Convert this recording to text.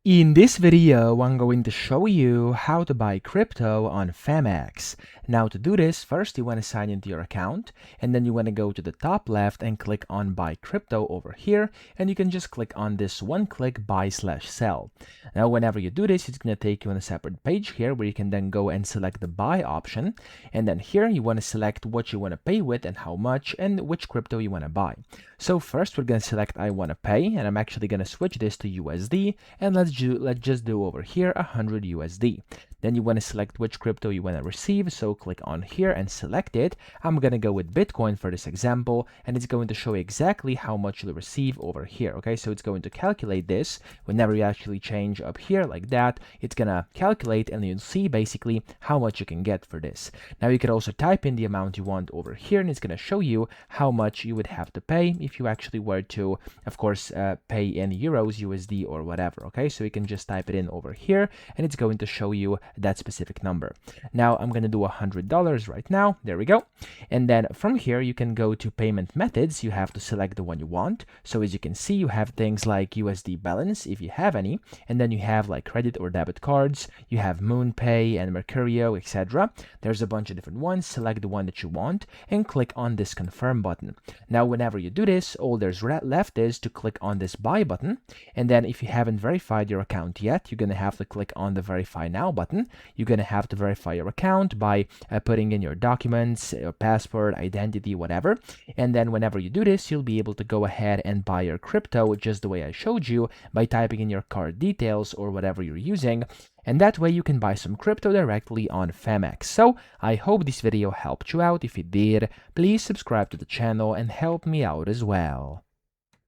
In this video, I'm going to show you how to buy crypto on Phemex. Now to do this, first you want to sign into your account, and then you want to go to the top left and click on buy crypto over here, and you can just click on this one-click buy/sell. Now whenever you do this, it's going to take you on a separate page here where you can then go and select the buy option, and then here you want to select what you want to pay with and how much and which crypto you want to buy. So first we're going to select I want to pay, and I'm actually going to switch this to USD, and let's just do over here 100 USD. Then you want to select which crypto you want to receive, so click on here and select it. I'm going to go with Bitcoin for this example, and it's going to show you exactly how much you'll receive over here. Okay, so it's going to calculate this whenever you actually change up here like that. It's going to calculate, and you'll see basically how much you can get for this. Now you could also type in the amount you want over here, and it's going to show you how much you would have to pay if you actually were to, of course, pay in euros, USD, or whatever. Okay, so you can just type it in over here, and it's going to show you that specific number. Now I'm going to do $100 right now. There we go. And then from here you can go to payment methods. You have to select the one you want. So as you can see, you have things like USD balance if you have any, and then you have like credit or debit cards. You have MoonPay and Mercurio, etc. There's a bunch of different ones. Select the one that you want and click on this confirm button. Now whenever you do this, all there's left is to click on this buy button, and then if you haven't verified your account yet, you're going to have to click on the verify now button. You're going to have to verify your account by putting in your documents, your passport, identity, whatever. And then whenever you do this, you'll be able to go ahead and buy your crypto just the way I showed you by typing in your card details or whatever you're using. And that way you can buy some crypto directly on Phemex. So I hope this video helped you out. If it did, please subscribe to the channel and help me out as well.